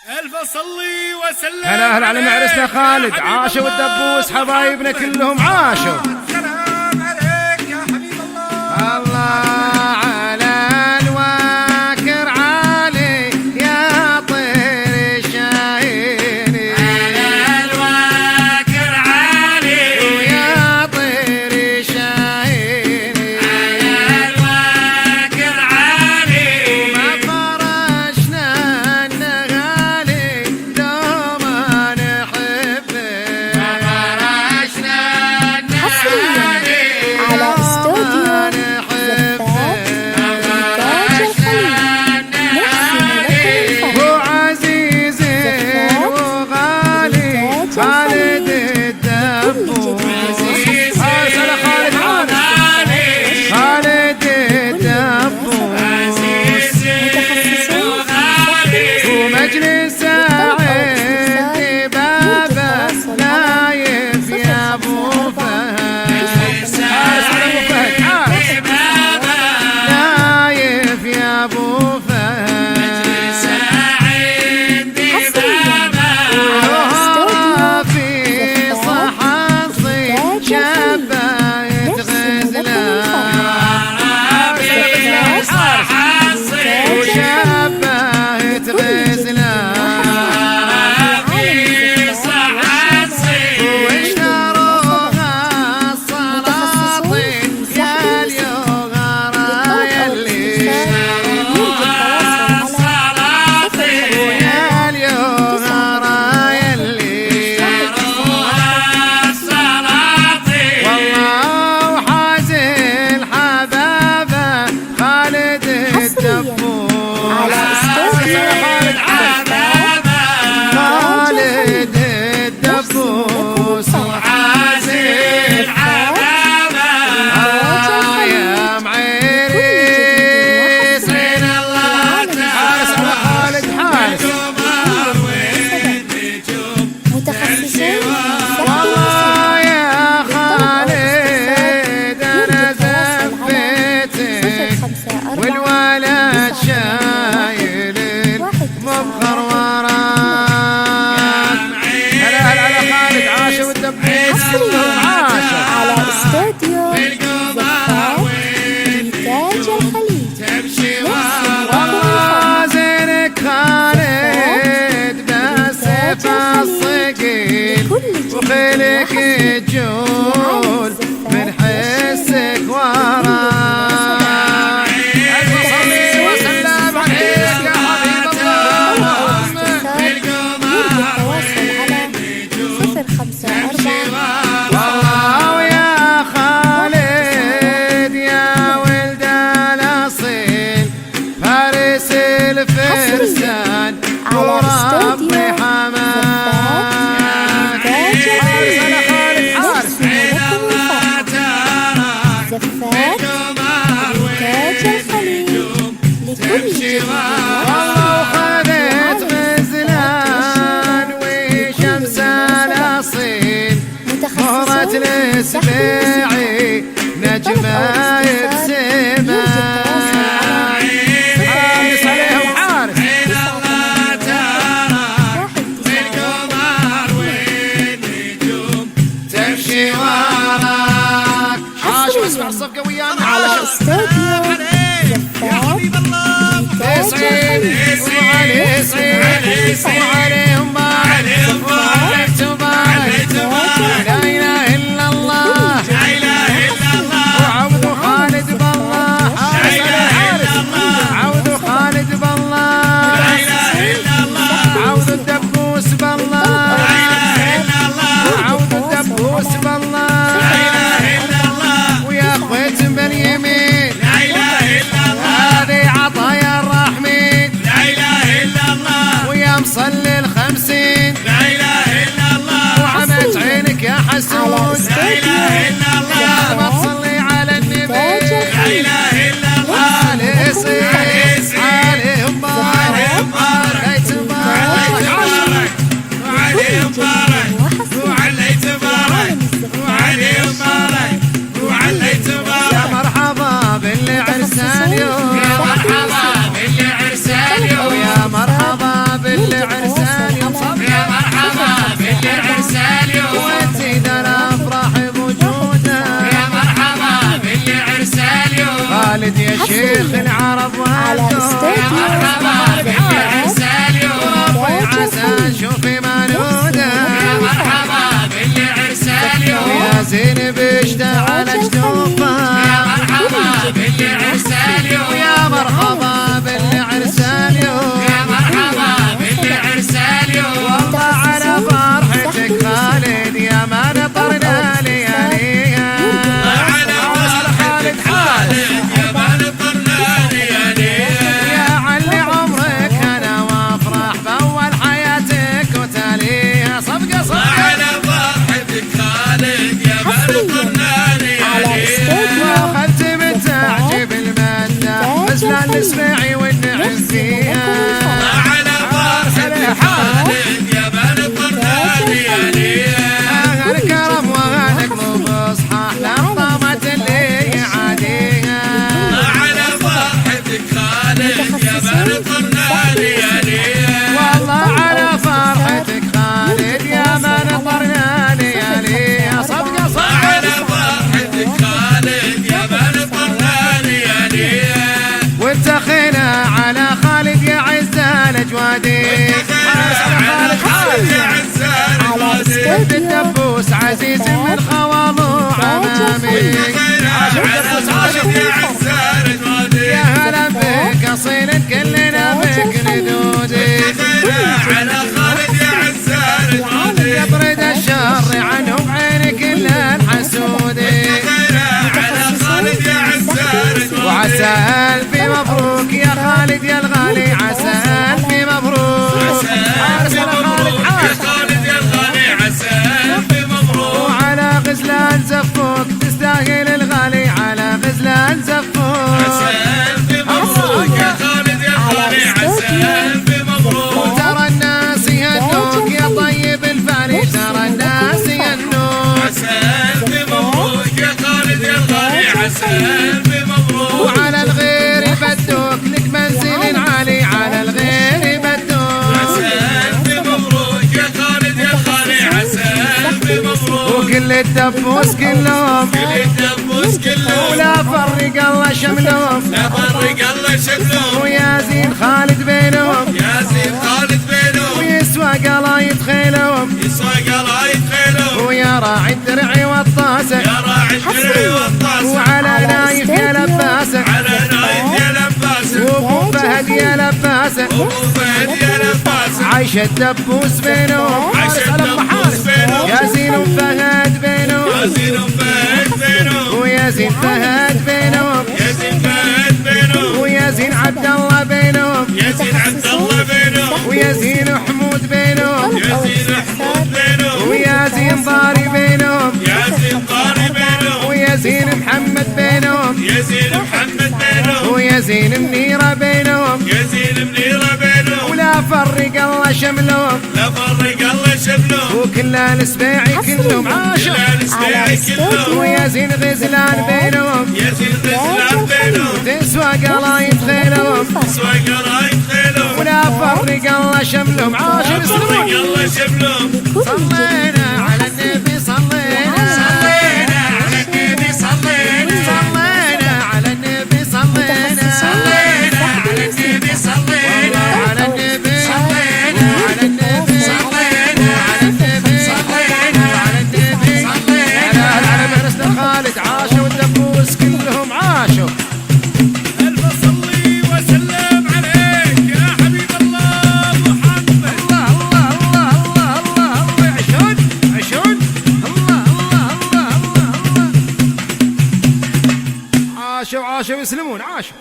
ألف صلي وسلم. هلا هلا على معرسنا خالد، عاشوا والدبوس حبايبنا كلهم عاشوا. سلام عليك يا حبيب الله. الله على الواكر عالي يا طير شاهيني، على الواكر عالي ويا طير شاهيني، على الواكر عالي ما فرشنا النغالي لو ما نحبه، ما فرشنا حصرياً على استوديو هو عزيز وغالي خالد الدبوس. هلا خالد عارف خالد الدبوس، ومجلس عند بابه نايف يا ابو فهد، نايف يا ابو فهد، وهو في صحصي شباية غزلان، وشباية غزلان، واشتروها السلاطين يا اليغرى يلي، يا اليغرى يلي، والله وحازل حبابه خالد الدبوس، على استوديو خالد الدبوس، وحازل يا معيريس من الله حارس على خالد حارس، متخصصين والله يا خالد انا زفتك والولد شايل المبخر وراك. هلا هلا على خالد، عاشوا والدبوس كلهم عاشوا. على استوديو زفاف إنتاج الخليج. والله زينك خالد بس فالصقيل، وخيلك تجول من حسك وراك. صلي وسلم عليك يا حبيب الله. والله ويا خالد يا ولد الاصيل فارس الفرسان وربي حماك. حارس على خالد حارس، زفاف إنتاج الخليج لكل جديد. والله وخذت غزلان وشمس الاصيل مهرة الاسباعي نجمة بسماء. حارس عليهم حارس، شيخ العرب على استوديو عسى شوفي مولوده مرحبا باللي عرساليو يا زينب اشتعل جنوبه يا مرحبا باللي عرساليو يا مرحبا باللي عرساليو يا مرحبا باللي عرساليو والله على فرحتك خالد يا ما نطرنا لياليها على فرحتك خالد يا ما نطرنا لياليها يا علي عمرك انا وافرح باول حياتك وتاليها صفقه على فرحتك خالد يا ما نطرنا لياليها واخذت من تعجب الماده مثل الاسماعي والنعم فيها على فرحتك خالد يا ما نطرنا لياليها الكرم وهالقلوب اصحى لطمت اللي عاديها على فرحتك خالد يا ما نطرنا لياليها والله على فرحتك خالد يا ما نطرنا لياليها صفقه على فرحتك خالد يا ما نطرنا لياليها واتخينا على خالد يا عز الاجوادي على خالد يا عزال على الوادي الدبوس عزيز من خواضه امامي على خالد يا عزال الوادي يا هلا بك اصيل كلنا بك ندودي على خالد يا عزال الوادي يطرد الشر عنهم عين كل الحسودي على خالد يا عزال الوادي وعسى الف مبروك يا خالد يا الغالي عسى الف مبروك عسى مبروك يا خالد يا الغالي عسى ألف مبروك وعلى غزلان زفوك تستاهل الغالي على غزلان زفوك عسى ألف مبروك يا خالد يا الغالي عسى ألف مبروك ترى الناس يهنوك يا طيب الفالي ترى الناس يهنوك عسى ألف مبروك يا خالد يا الغالي عسى ألف مبروك وعلى الغير يبدوك لك منزل عالي على الغير يبدوك عسى ألف مبروك يا خالد يا الغالي عسى ألف مبروك وكل الدبوس كلهم الدبوس كلهم ولا فرق الله شملهم لا فرق الله شكلهم ويا زين خالد بينهم يا زين خالد بينهم ويسوى قلايد خيلهم يسوى قلايد خيلهم ويا راعي الدرع والطاسة يا راعي الدرع والطاسة وعلى نايف يا لباسة على نايف يا لباسة وابو فهد يا لباسة أبو فهد يا لباسة عايش الدبوس بينهم عاش الدبوس بينهم يا زين فهد بينهم يا زين فهد بينهم ويا زين فهد بينهم يا زين فهد بينهم ويا زين عبد الله بينهم يا زين عبد الله بينهم ويا زين حمود بينهم يا زين حمود بينهم ويا زين ضاري بينهم يا زين طاري بينهم ويا زين محمد بينهم يا زين محمد بينهم ويا زين منيرة بينهم يا زين منيرة بينهم ولا فرق الله شملهم لا فرق الله شملهم وكل السبيعي كلهم عاشوا لا نسمع كلهم ويا زين غزلان بينهم يا زين غزلان بينهم تسوى قلايد خيلهم سوى قرايد خيلهم ولا فرق الله شملهم عاشوا لا فرق يسلمون الله شملهم صلينا على النبي صلينا صلينا على النبي صلينا صلينا على النبي صلينا صلينا على النبي صلينا على النبي صلينا على النبي صلينا على النبي صلينا على النبي صلينا على مدرسة خالد عاشوا والدبوس كلهم عاشوا ألف صلي وسلم عليك يا حبيب الله محمد. الله الله الله الله الله الله عشون عشون الله الله الله الله الله عاشوا عاشوا يسلمون عاشوا